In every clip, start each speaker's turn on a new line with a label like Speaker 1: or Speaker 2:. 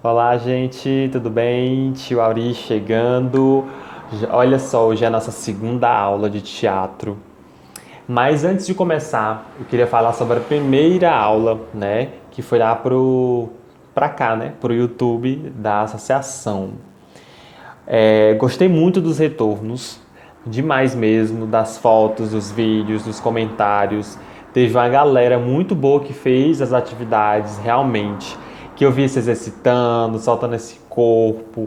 Speaker 1: Olá, gente, tudo bem? Tio Auri chegando. Olha só, hoje é a nossa segunda aula de teatro. Mas antes de começar, eu queria falar sobre a primeira aula, né? Que foi lá pra cá, né? Pro YouTube da associação. Gostei muito dos retornos, demais mesmo, das fotos, dos vídeos, dos comentários. Teve uma galera muito boa que fez as atividades realmente, que eu vi se exercitando, soltando esse corpo.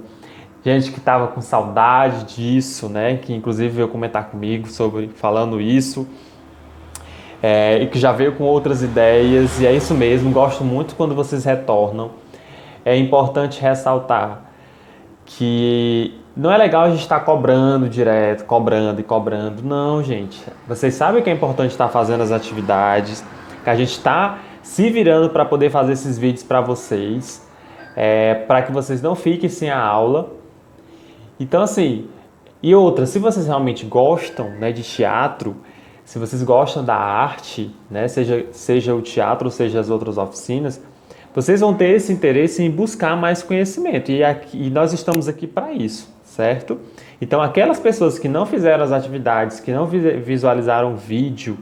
Speaker 1: Gente que estava com saudade disso, né? Que inclusive veio comentar comigo sobre falando isso. E que já veio com outras ideias, e é isso mesmo, gosto muito quando vocês retornam. É importante ressaltar que não é legal a gente estar cobrando direto, cobrando e cobrando. Não, gente. Vocês sabem que é importante estar fazendo as atividades, que a gente está se virando para poder fazer esses vídeos para vocês, para que vocês não fiquem sem a aula. Então, assim, e outra, se vocês realmente gostam, né, de teatro, se vocês gostam da arte, né, seja o teatro ou seja as outras oficinas, vocês vão ter esse interesse em buscar mais conhecimento. E nós estamos aqui para isso, certo? Então, aquelas pessoas que não fizeram as atividades, que não visualizaram o vídeo,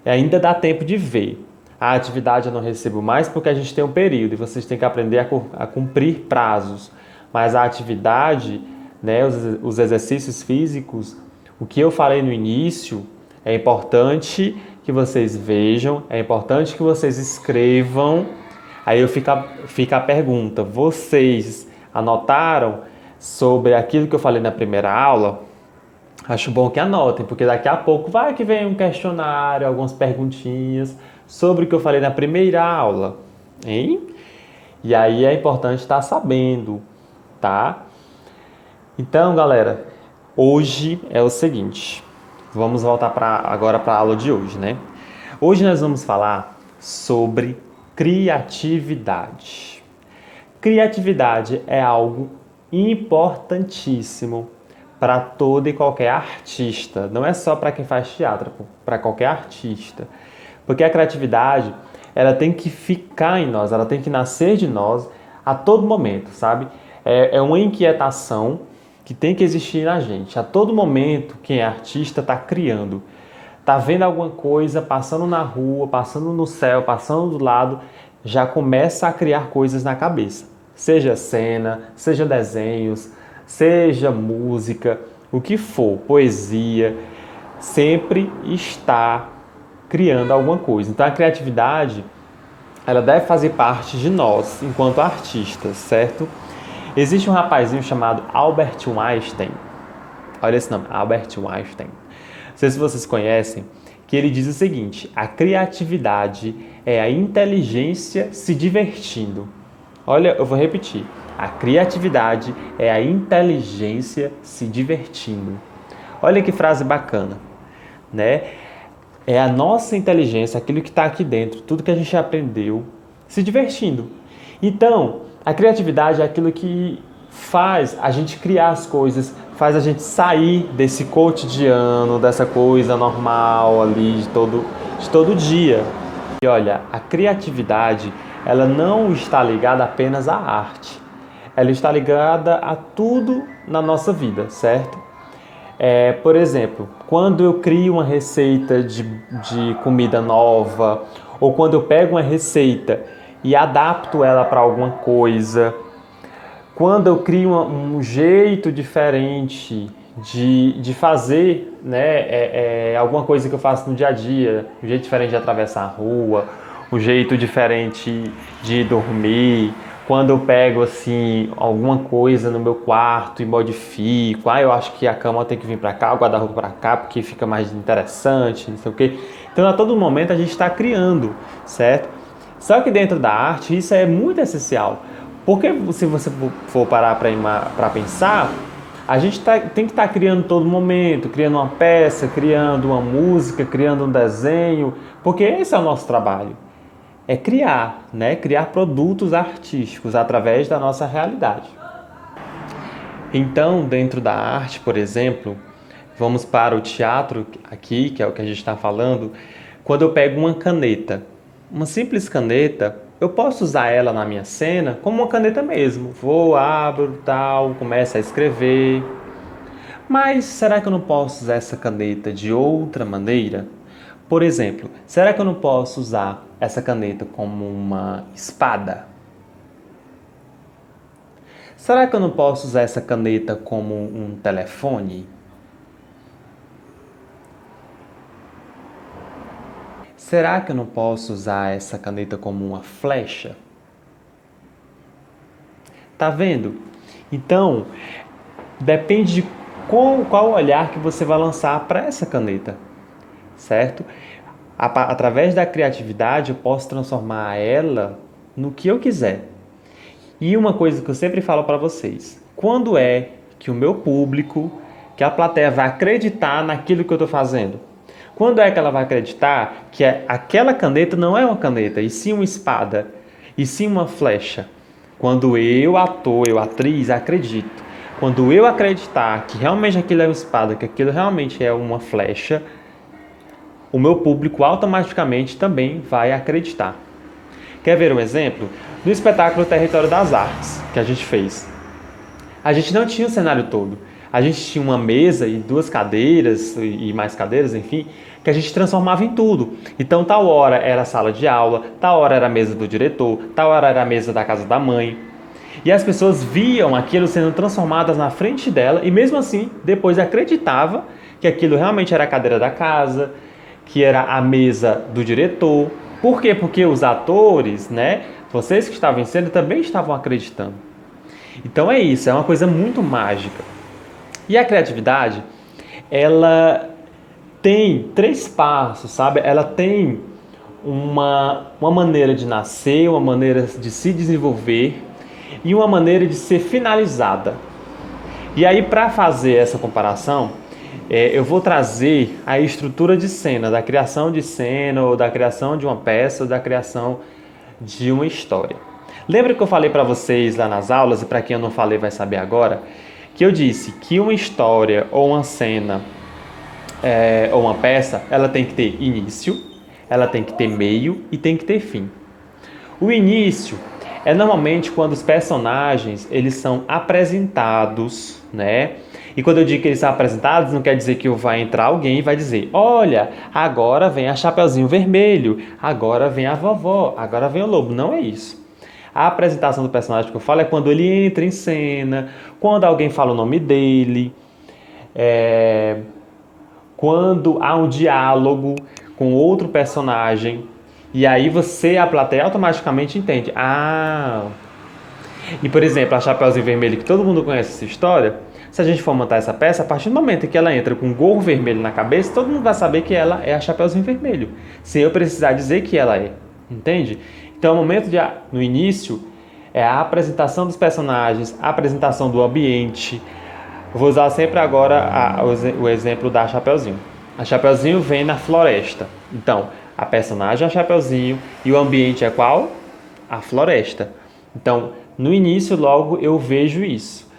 Speaker 1: ainda dá tempo de ver. A atividade eu não recebo mais porque a gente tem um período e vocês têm que aprender a cumprir prazos. Mas a atividade, né, os exercícios físicos, o que eu falei no início, é importante que vocês vejam, é importante que vocês escrevam. Aí fica a pergunta: vocês anotaram sobre aquilo que eu falei na primeira aula? Acho bom que anotem, porque daqui a pouco vai que vem um questionário, algumas perguntinhas sobre o que eu falei na primeira aula, hein? E aí é importante estar sabendo, tá? Então, galera, hoje é o seguinte. Vamos voltar agora para a aula de hoje, né? Hoje nós vamos falar sobre criatividade. Criatividade é algo importantíssimo para todo e qualquer artista. Não é só para quem faz teatro, para qualquer artista. Porque a criatividade, ela tem que ficar em nós, ela tem que nascer de nós a todo momento, sabe? É uma inquietação que tem que existir na gente. A todo momento, quem é artista está criando. Tá vendo alguma coisa passando na rua, passando no céu, passando do lado, já começa a criar coisas na cabeça. Seja cena, seja desenhos, seja música, o que for, poesia, sempre está criando alguma coisa. Então a criatividade, ela deve fazer parte de nós enquanto artistas, certo? Existe um rapazinho chamado Albert Einstein. Olha esse nome, Albert Einstein. Não sei se vocês conhecem, que ele diz o seguinte: a criatividade é a inteligência se divertindo. Olha, eu vou repetir. A criatividade é a inteligência se divertindo. Olha que frase bacana, né? É a nossa inteligência, aquilo que está aqui dentro, tudo que a gente aprendeu, se divertindo. Então, a criatividade é aquilo que faz a gente criar as coisas, faz a gente sair desse cotidiano, dessa coisa normal ali de todo dia. E olha, a criatividade, ela não está ligada apenas à arte. Ela está ligada a tudo na nossa vida, certo? Por exemplo, quando eu crio uma receita de comida nova, ou quando eu pego uma receita e adapto ela para alguma coisa, quando eu crio um jeito diferente de fazer, né, alguma coisa que eu faço no dia a dia, um jeito diferente de atravessar a rua, um jeito diferente de dormir, quando eu pego assim alguma coisa no meu quarto e modifico, eu acho que a cama tem que vir para cá, o guarda-roupa para cá, porque fica mais interessante, não sei o quê. Então a todo momento a gente está criando, certo? Só que dentro da arte isso é muito essencial, porque se você for parar para pensar, a gente tem que estar criando todo momento, criando uma peça, criando uma música, criando um desenho, porque esse é o nosso trabalho. É criar, né? Criar produtos artísticos através da nossa realidade. Então, dentro da arte, por exemplo, vamos para o teatro aqui, que é o que a gente está falando. Quando eu pego uma caneta, uma simples caneta, eu posso usar ela na minha cena como uma caneta mesmo. Vou, abro, tal, começo a escrever. Mas será que eu não posso usar essa caneta de outra maneira? Por exemplo, será que eu não posso usar essa caneta como uma espada? Será que eu não posso usar essa caneta como um telefone? Será que eu não posso usar essa caneta como uma flecha? Tá vendo? Então, depende de qual olhar que você vai lançar para essa caneta, certo? Através da criatividade, eu posso transformar ela no que eu quiser. E uma coisa que eu sempre falo para vocês, quando é que o meu público, que a plateia vai acreditar naquilo que eu estou fazendo? Quando é que ela vai acreditar que aquela caneta não é uma caneta, e sim uma espada, e sim uma flecha? Quando eu, ator, eu, atriz, acredito. Quando eu acreditar que realmente aquilo é uma espada, que aquilo realmente é uma flecha, o meu público automaticamente também vai acreditar. Quer ver um exemplo? No espetáculo Território das Artes, que a gente fez. A gente não tinha o cenário todo. A gente tinha uma mesa e 2 cadeiras, e mais cadeiras, enfim, que a gente transformava em tudo. Então, tal hora era a sala de aula, tal hora era a mesa do diretor, tal hora era a mesa da casa da mãe. E as pessoas viam aquilo sendo transformadas na frente dela e mesmo assim, depois acreditava que aquilo realmente era a cadeira da casa, que era a mesa do diretor. Por quê? Porque os atores, né, vocês que estavam em cena também estavam acreditando. Então é isso, é uma coisa muito mágica. E a criatividade, ela tem 3 passos, sabe? Ela tem uma maneira de nascer, uma maneira de se desenvolver e uma maneira de ser finalizada. E aí, para fazer essa comparação, eu vou trazer a estrutura de cena, da criação de cena, ou da criação de uma peça, ou da criação de uma história. Lembra que eu falei para vocês lá nas aulas, e para quem eu não falei vai saber agora, que eu disse que uma história ou uma cena ou uma peça, ela tem que ter início, ela tem que ter meio e tem que ter fim. O início é normalmente quando os personagens eles são apresentados, né? E quando eu digo que eles são apresentados, não quer dizer que vai entrar alguém e vai dizer: olha, agora vem a Chapeuzinho Vermelho, agora vem a vovó, agora vem o lobo. Não é isso. A apresentação do personagem que eu falo é quando ele entra em cena, quando alguém fala o nome dele, quando há um diálogo com outro personagem. E aí você, a plateia, automaticamente entende. Ah! E, por exemplo, a Chapeuzinho Vermelho, que todo mundo conhece essa história, se a gente for montar essa peça, a partir do momento em que ela entra com um gorro vermelho na cabeça, todo mundo vai saber que ela é a Chapeuzinho Vermelho, sem eu precisar dizer que ela é. Entende? Então, o momento no início é a apresentação dos personagens, a apresentação do ambiente. Eu vou usar sempre agora o exemplo da Chapeuzinho. A Chapeuzinho vem na floresta. Então, a personagem é a Chapeuzinho e o ambiente é qual? A floresta. Então, no início, logo, eu vejo isso.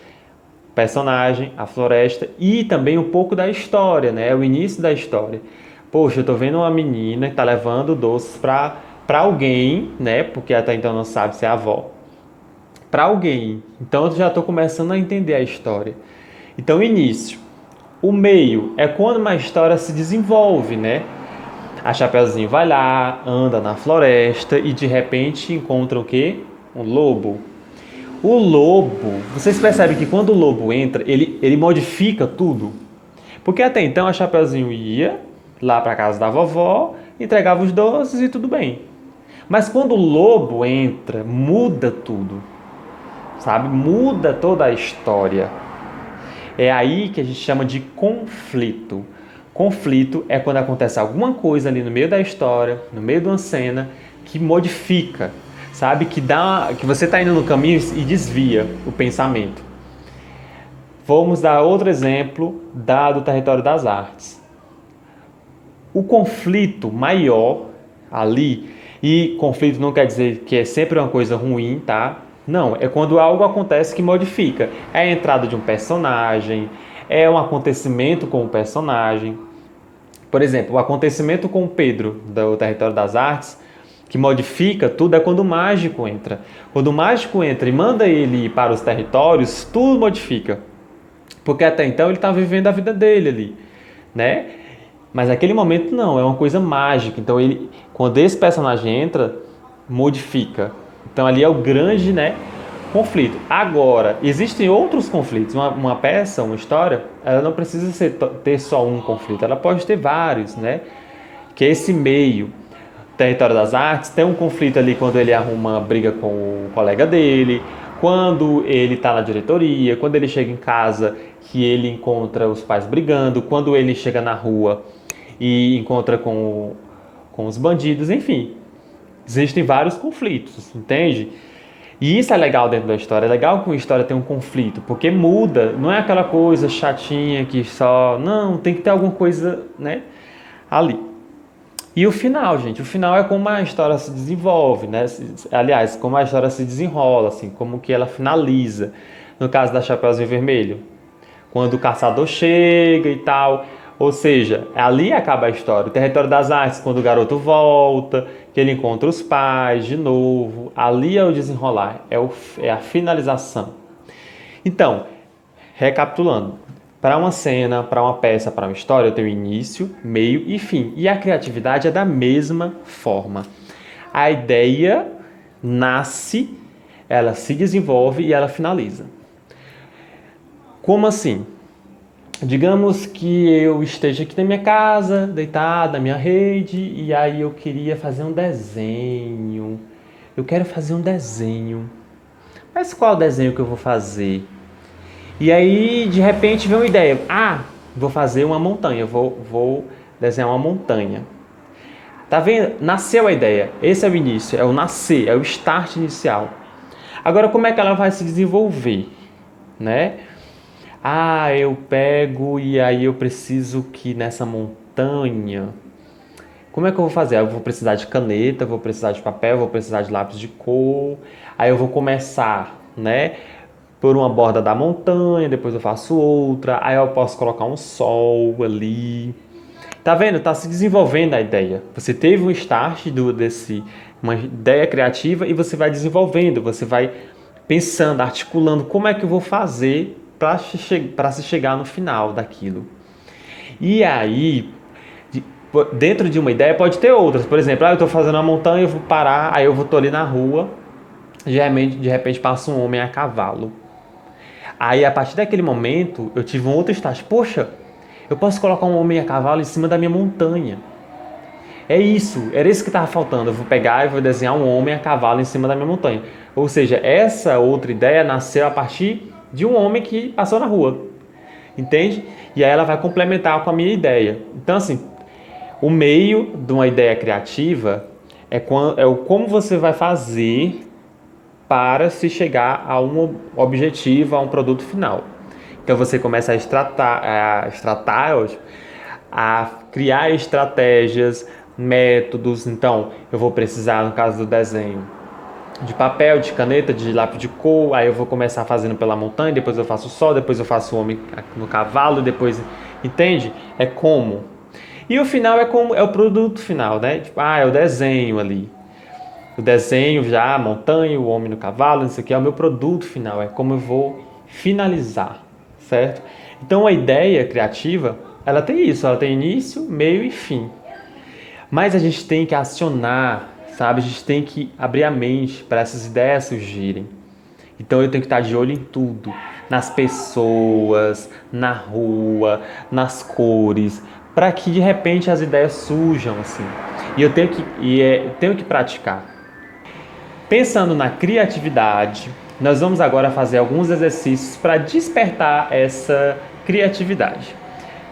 Speaker 1: Personagem, a floresta e também um pouco da história, né? O início da história. Poxa, eu tô vendo uma menina que tá levando doces para alguém, né? Porque até então não sabe se é a avó. Para alguém. Então, eu já tô começando a entender a história. Então, início. O meio é quando uma história se desenvolve, né? A Chapeuzinho vai lá, anda na floresta e de repente encontra o quê? Um lobo. O lobo, vocês percebem que quando o lobo entra, ele modifica tudo? Porque até então a Chapeuzinho ia lá para casa da vovó, entregava os doces e tudo bem. Mas quando o lobo entra, muda tudo, sabe? Muda toda a história. É aí que a gente chama de conflito. Conflito é quando acontece alguma coisa ali no meio da história, no meio de uma cena, que modifica, sabe? Que você está indo no caminho e desvia o pensamento. Vamos dar outro exemplo do Território das Artes. O conflito maior ali, e conflito não quer dizer que é sempre uma coisa ruim, tá? Não, é quando algo acontece que modifica. É a entrada de um personagem, é um acontecimento com o personagem. Por exemplo, o acontecimento com o Pedro, do Território das Artes, que modifica tudo é quando o mágico entra. Quando o mágico entra e manda ele ir para os territórios, tudo modifica. Porque até então ele está vivendo a vida dele ali, né? Mas naquele momento não, é uma coisa mágica. Então ele, quando esse personagem entra, modifica. Então ali é o grande, né, conflito. Agora, existem outros conflitos. Uma peça, uma história, ela não precisa ter só um conflito. Ela pode ter vários, né? Que é esse meio. Território das Artes tem um conflito ali quando ele arruma uma briga com o colega dele, quando ele está na diretoria, quando ele chega em casa que ele encontra os pais brigando, quando ele chega na rua e encontra com os bandidos, enfim. Existem vários conflitos, entende? E isso é legal dentro da história. É legal que uma história tenha um conflito, porque muda, não é aquela coisa chatinha que só... Não, tem que ter alguma coisa, né, ali. E o final, gente, o final é como a história se desenvolve, né? Aliás, como a história se desenrola, assim, como que ela finaliza. No caso da Chapeuzinho Vermelho, quando o caçador chega e tal, ou seja, ali acaba a história. O Território das Artes, quando o garoto volta, que ele encontra os pais de novo, ali é o desenrolar, é a finalização. Então, recapitulando, para uma cena, para uma peça, para uma história, eu tenho início, meio e fim. E a criatividade é da mesma forma. A ideia nasce, ela se desenvolve e ela finaliza. Como assim? Digamos que eu esteja aqui na minha casa, deitado na minha rede, e aí eu queria fazer um desenho. Eu quero fazer um desenho. Mas qual desenho que eu vou fazer? E aí, de repente, vem uma ideia. Vou fazer uma montanha, vou desenhar uma montanha. Tá vendo? Nasceu a ideia. Esse é o início, é o nascer, é o start inicial. Agora, como é que ela vai se desenvolver? Né? Eu pego e aí eu preciso que nessa montanha... Como é que eu vou fazer? Eu vou precisar de caneta, vou precisar de papel, vou precisar de lápis de cor. Aí eu vou começar, né, por uma borda da montanha, depois eu faço outra. Aí eu posso colocar um sol ali. Tá vendo? Tá se desenvolvendo a ideia. Você teve um start uma ideia criativa e você vai desenvolvendo, você vai pensando, articulando como é que eu vou fazer para se chegar no final daquilo. E aí, dentro de uma ideia pode ter outras. Por exemplo, eu estou fazendo uma montanha, eu vou parar, aí eu estou ali na rua, de repente passa um homem a cavalo. Aí, a partir daquele momento, eu tive um outro start. Poxa, eu posso colocar um homem a cavalo em cima da minha montanha. É isso, era isso que estava faltando. Eu vou pegar e vou desenhar um homem a cavalo em cima da minha montanha. Ou seja, essa outra ideia nasceu a partir de um homem que passou na rua. Entende? E aí ela vai complementar com a minha ideia. Então, assim, o meio de uma ideia criativa é o como você vai fazer para se chegar a um objetivo, a um produto final. Então você começa a criar estratégias, métodos. Então eu vou precisar, no caso do desenho, de papel, de caneta, de lápis de cor. Aí eu vou começar fazendo pela montanha, depois eu faço o sol, depois eu faço o homem no cavalo, depois, entende? É como. E o final é o produto final, né? Tipo, é o desenho ali. O desenho já, a montanha, o homem no cavalo, isso aqui é o meu produto final, é como eu vou finalizar, certo? Então a ideia criativa, ela tem isso, ela tem início, meio e fim. Mas a gente tem que acionar, sabe? A gente tem que abrir a mente para essas ideias surgirem. Então eu tenho que estar de olho em tudo, nas pessoas, na rua, nas cores, para que de repente as ideias surjam assim. E eu tenho que praticar. Pensando na criatividade, nós vamos agora fazer alguns exercícios para despertar essa criatividade.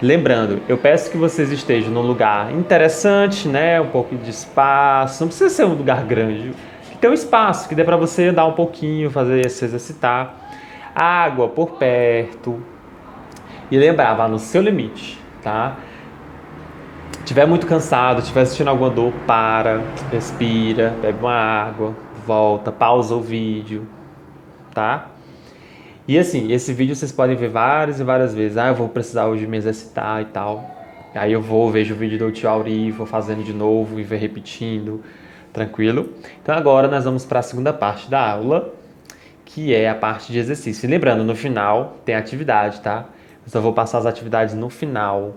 Speaker 1: Lembrando, eu peço que vocês estejam num lugar interessante, né? Um pouco de espaço, não precisa ser um lugar grande, que tenha um espaço, que dê para você andar um pouquinho, fazer se exercitar. Água por perto. E lembrar, vá no seu limite, tá? Estiver muito cansado, estiver sentindo alguma dor, para, respira, bebe uma água, volta, pausa o vídeo, tá? E assim, esse vídeo vocês podem ver várias e várias vezes. Eu vou precisar hoje me exercitar e tal. Aí eu vejo o vídeo do tio Auri, vou fazendo de novo e vou repetindo, Tranquilo? Então agora nós vamos para a segunda parte da aula, que é a parte de exercício. E lembrando, no final tem atividade, tá? Eu só vou passar as atividades no final.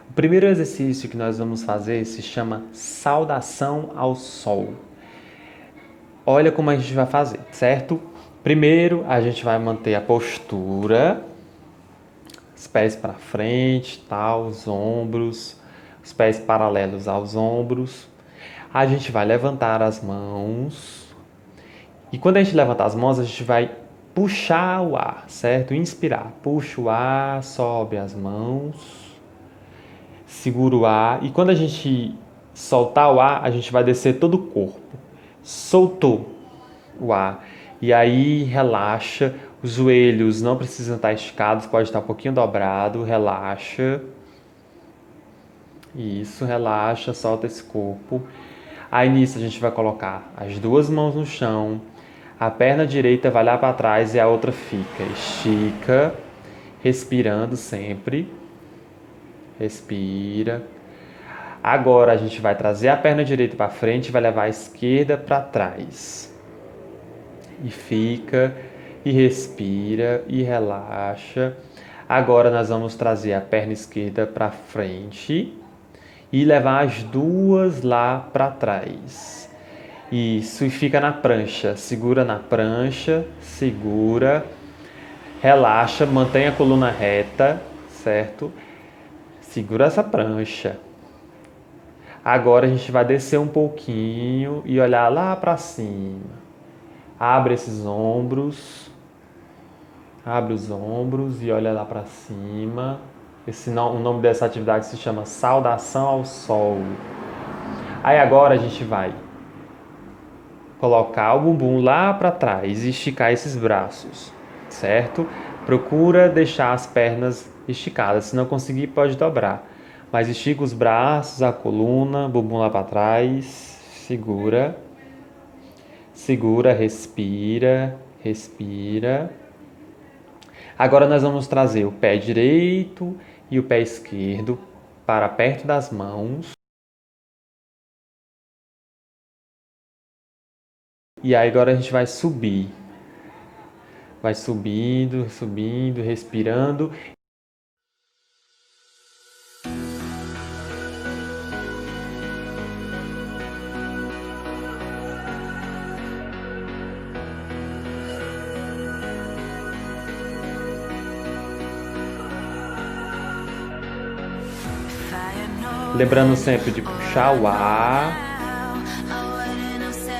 Speaker 1: O primeiro exercício que nós vamos fazer se chama Saudação ao Sol. Olha como a gente vai fazer, certo? Primeiro, a gente vai manter a postura, os pés para frente, tá? Os ombros, os pés paralelos aos ombros. A gente vai levantar as mãos. E quando a gente levantar as mãos, a gente vai puxar o ar, certo? Inspirar. Puxa o ar, sobe as mãos, segura o ar. E quando a gente soltar o ar, a gente vai descer todo o corpo. Soltou o ar. E aí relaxa. Os joelhos não precisam estar esticados, pode estar um pouquinho dobrado. Relaxa. Isso, relaxa, solta esse corpo. Aí nisso a gente vai colocar as duas mãos no chão. A perna direita vai lá para trás e a outra fica. Estica, respirando sempre. Respira. Agora a gente vai trazer a perna direita para frente e vai levar a esquerda para trás. E fica, e respira, e relaxa. Agora nós vamos trazer a perna esquerda para frente e levar as duas lá para trás. Isso, e fica na prancha. Segura na prancha, segura, relaxa, mantém a coluna reta, certo? Segura essa prancha. Agora a gente vai descer um pouquinho e olhar lá para cima. Abre esses ombros. Abre os ombros e olha lá para cima. O nome dessa atividade se chama Saudação ao Sol. Aí agora a gente vai colocar o bumbum lá para trás e esticar esses braços, certo? Procura deixar as pernas esticadas. Se não conseguir, pode dobrar. Mas estica os braços, a coluna, bumbum lá para trás. Segura. Segura, respira, respira. Agora nós vamos trazer o pé direito e o pé esquerdo para perto das mãos. E aí agora a gente vai subir. Vai subindo, subindo, respirando. Lembrando sempre de puxar o ar,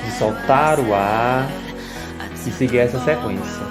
Speaker 1: de soltar o ar e seguir essa sequência.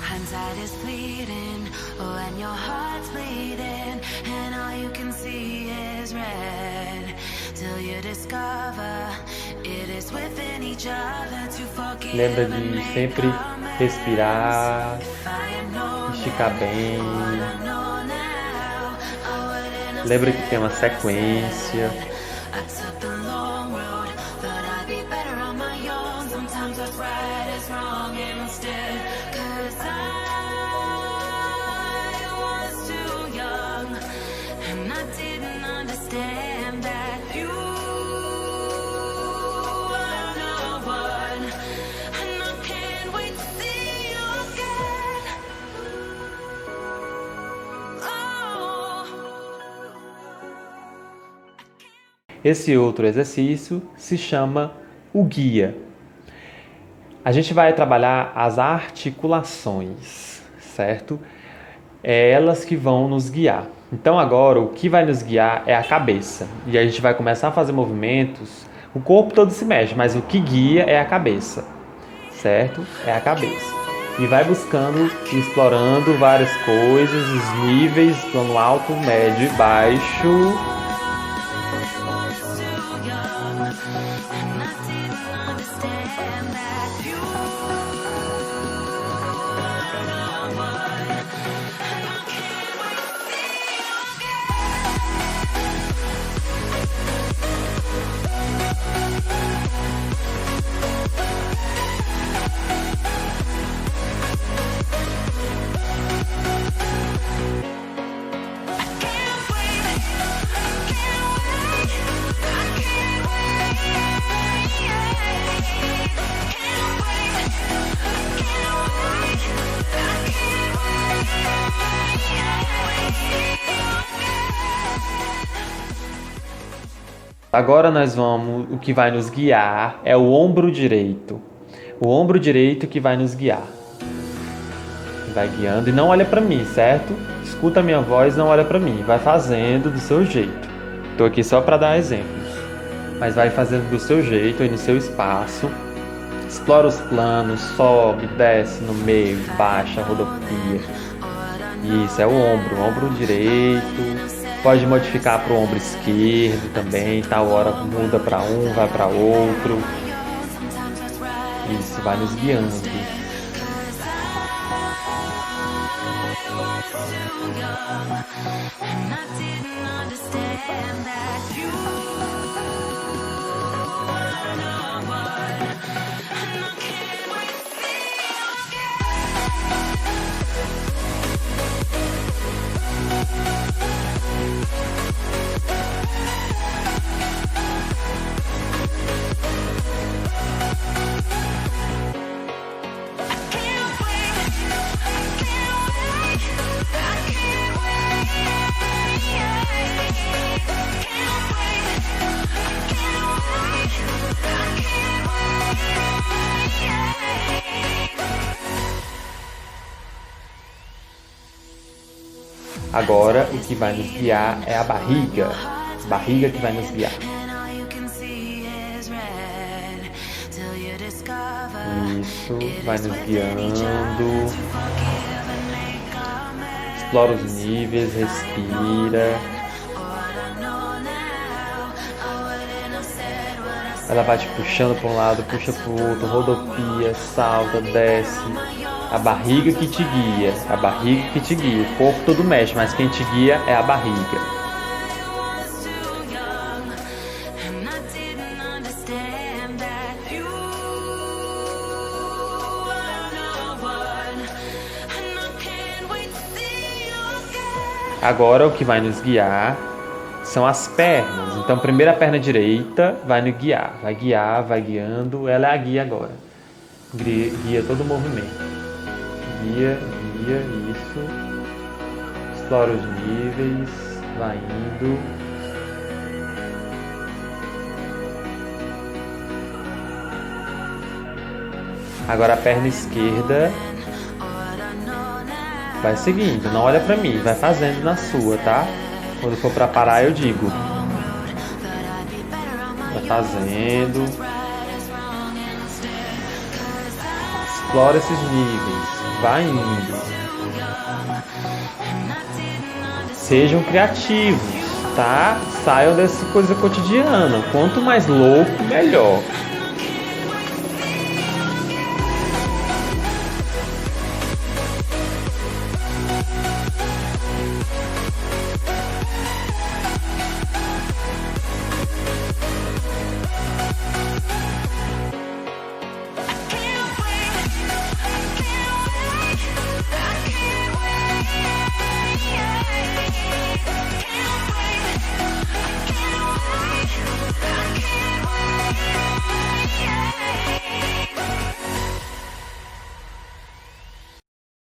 Speaker 2: Hindsight is fleeting when your heart's bleeding and all you can see is red till you discover it is within each other to forgive.
Speaker 1: Lembra de sempre respirar, esticar bem. Lembra que tem uma sequência. Esse outro exercício se chama o guia. A gente vai trabalhar as articulações, certo? É elas que vão nos guiar. Então agora o que vai nos guiar é a cabeça. E a gente vai começar a fazer movimentos, o corpo todo se mexe, mas o que guia é a cabeça, certo? É a cabeça. E vai buscando, explorando várias coisas, os níveis, plano alto, médio e baixo. Agora o que vai nos guiar é o ombro direito. O ombro direito que vai nos guiar. Vai guiando e não olha para mim, certo? Escuta a minha voz, não olha para mim. Vai fazendo do seu jeito. Tô aqui só para dar exemplos. Mas vai fazendo do seu jeito aí no seu espaço. Explora os planos, sobe, desce no meio, baixa, rodopia. Isso, é o ombro direito. Pode modificar para o ombro esquerdo também, tal hora muda para um, vai para outro. Isso, vai nos guiando. Agora o que vai nos guiar é a barriga. Barriga que vai nos guiar. Isso, vai nos guiando. Explora os níveis, respira. Ela vai te puxando para um lado, puxa para o outro, rodopia, salta, desce. A barriga que te guia, a barriga que te guia. O corpo todo mexe, mas quem te guia é a barriga. Agora o que vai nos guiar são as pernas. Então, primeiro a perna direita vai nos guiar. Vai guiar, vai guiando. Ela é a guia agora. Guia todo o movimento. Guia, isso. Explora os níveis. Vai indo. Agora a perna esquerda vai seguindo, não olha pra mim, vai fazendo na sua, tá? Quando for pra parar eu digo. Vai fazendo. Explora esses níveis, vai indo. Sejam criativos, tá? Saiam dessa coisa cotidiana. Quanto mais louco, melhor.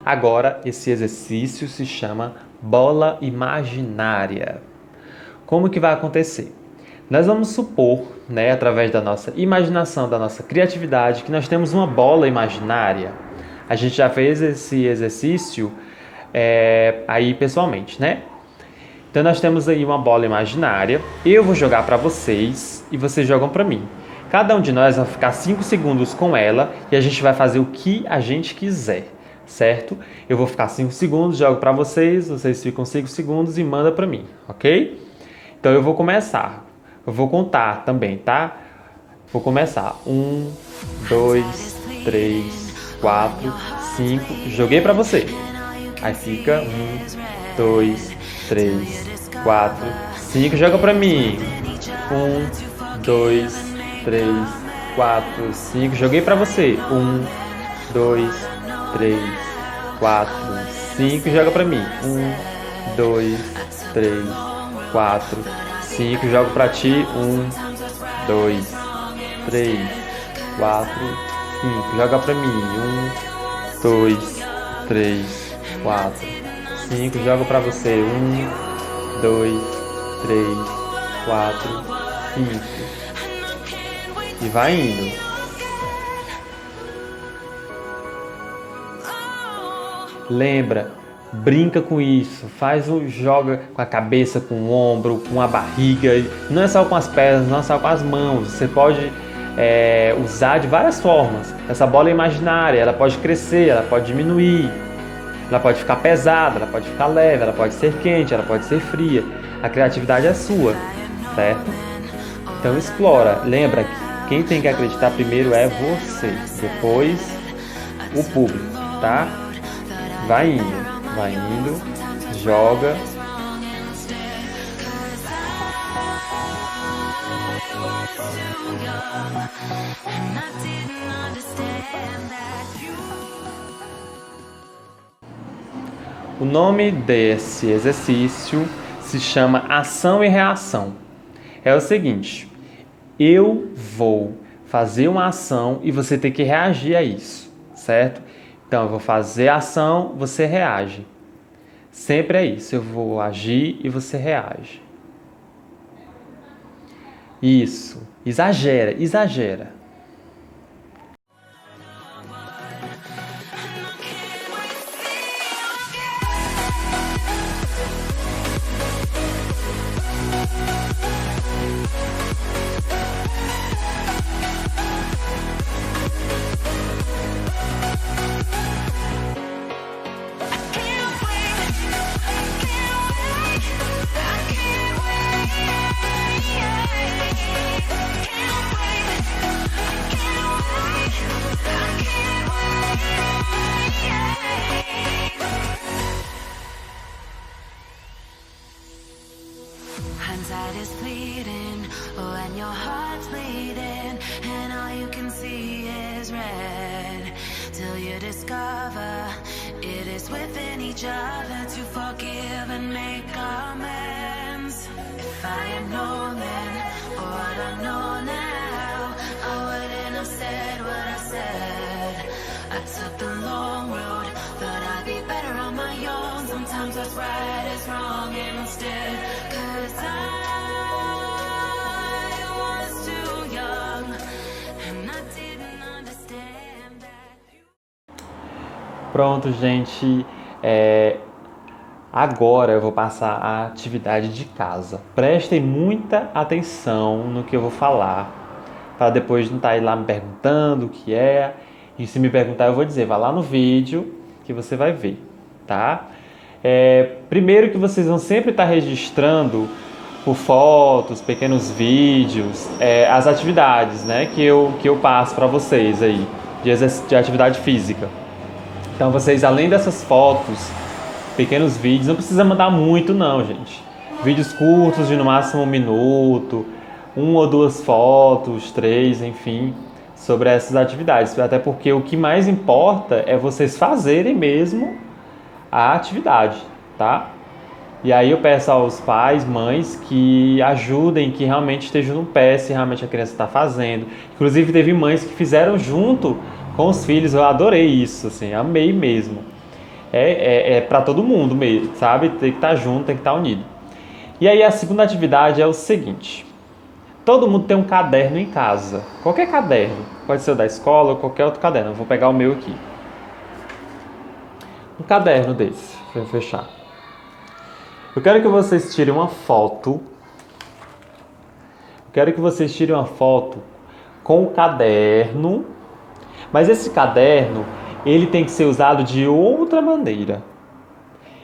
Speaker 1: Agora, esse exercício se chama bola imaginária. Como que vai acontecer? Nós vamos supor, né, através da nossa imaginação, da nossa criatividade, que nós temos uma bola imaginária. A gente já fez esse exercício aí pessoalmente, né? Então nós temos aí uma bola imaginária, eu vou jogar para vocês e vocês jogam para mim. Cada um de nós vai ficar 5 segundos com ela e a gente vai fazer o que a gente quiser, certo? Eu vou ficar 5 segundos, jogo para vocês, vocês ficam 5 segundos e manda para mim, ok? Então eu vou começar, eu vou contar também, tá? Vou começar. 1, 2, 3, 4, 5, joguei para você. Aí fica 1, 2, 3, 4, 5, joga pra mim. 1, 2, 3, 4, 5, joguei pra você. 1, 2, 3, 4, 5, joga pra mim. 1, 2, 3, 4, 5, jogo pra ti. 1, 2, 3, 4, 5, joga pra mim. 1, 2, 3, 4, 5, jogo pra você. 1, 2, 3, 4, 5. E vai indo. Lembra, brinca com isso. Joga com a cabeça, com o ombro, com a barriga. Não é só com as pernas, não é só com as mãos. Você pode usar de várias formas. Essa bola é imaginária, ela pode crescer, ela pode diminuir. Ela pode ficar pesada, ela pode ficar leve, ela pode ser quente, ela pode ser fria. A criatividade é sua, certo? Então explora. Lembra que quem tem que acreditar primeiro é você, depois o público, tá? Vai indo, joga. O nome desse exercício se chama ação e reação. É o seguinte, eu vou fazer uma ação e você tem que reagir a isso, certo? Então eu vou fazer a ação, você reage. Sempre é isso, eu vou agir e você reage. Isso, exagera.
Speaker 2: Inside is bleeding, oh, and your heart's bleeding, and all you can see is red. Till you discover it is within each other to forgive and make amends. If I had known then, or what I know now, I wouldn't have said what I said. I took the long road, thought I'd be better on my own. Sometimes what's right is wrong instead. 'Cause I was too young, and I didn't understand that.
Speaker 1: Pronto, gente. Agora eu vou passar a atividade de casa. Prestem muita atenção no que eu vou falar, para depois não estar aí lá me perguntando o que é. E se me perguntar, eu vou dizer, vá lá no vídeo que você vai ver, tá? Primeiro que vocês vão sempre estar registrando por fotos, pequenos vídeos, as atividades, né, que eu passo para vocês aí, de atividade física. Então vocês, além dessas fotos, pequenos vídeos, não precisa mandar muito não, gente. Vídeos curtos de no máximo 1 minuto, 1 ou 2 fotos, 3, enfim, sobre essas atividades. Até porque o que mais importa é vocês fazerem mesmo a atividade, tá? E aí eu peço aos pais, mães, que ajudem, que realmente estejam no pé se realmente a criança está fazendo. Inclusive teve mães que fizeram junto com os filhos, eu adorei isso, assim, amei mesmo. Para todo mundo mesmo, sabe? Tem que estar junto, tem que estar unido. E aí a segunda atividade é o seguinte. Todo mundo tem um caderno em casa. Qualquer caderno. Pode ser o da escola ou qualquer outro caderno. Eu vou pegar o meu aqui. Um caderno desse. Vou fechar. Eu quero que vocês tirem uma foto. Com o caderno. Mas esse caderno, ele tem que ser usado de outra maneira.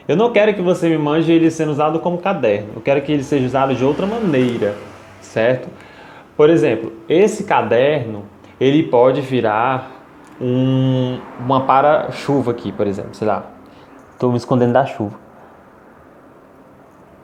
Speaker 1: Eu não quero que você me mande ele sendo usado como caderno. Eu quero que ele seja usado de outra maneira, certo? Por exemplo, esse caderno, ele pode virar uma para-chuva aqui, por exemplo. Sei lá, estou me escondendo da chuva.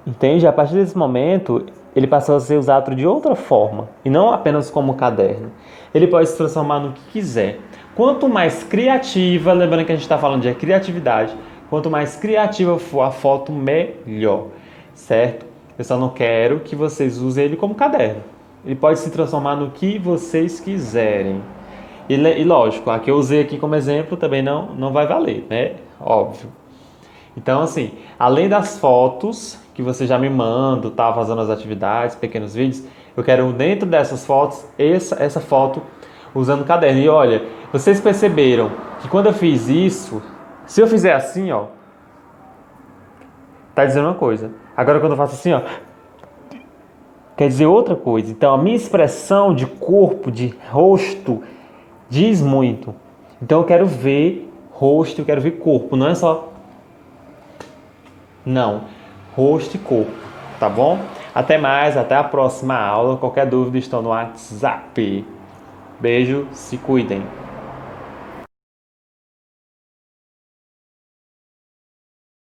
Speaker 1: Entende? A partir desse momento, ele passou a ser usado de outra forma. E não apenas como caderno. Ele pode se transformar no que quiser. Quanto mais criativa, lembrando que a gente está falando de criatividade, quanto mais criativa for a foto, melhor, certo? Eu só não quero que vocês usem ele como caderno. Ele pode se transformar no que vocês quiserem. E lógico, a que eu usei aqui como exemplo também não vai valer, né? Óbvio. Então, assim, além das fotos que você já me manda, tá fazendo as atividades, pequenos vídeos, eu quero dentro dessas fotos, essa foto usando o caderno. E olha, vocês perceberam que quando eu fiz isso, se eu fizer assim, ó, tá dizendo uma coisa. Agora quando eu faço assim, ó, quer dizer outra coisa. Então a minha expressão de corpo, de rosto, diz muito. Então eu quero ver rosto, eu quero ver corpo, não é só... Não, rosto e corpo, tá bom? Até mais, até a próxima aula. Qualquer dúvida, estou no WhatsApp. Beijo, se cuidem.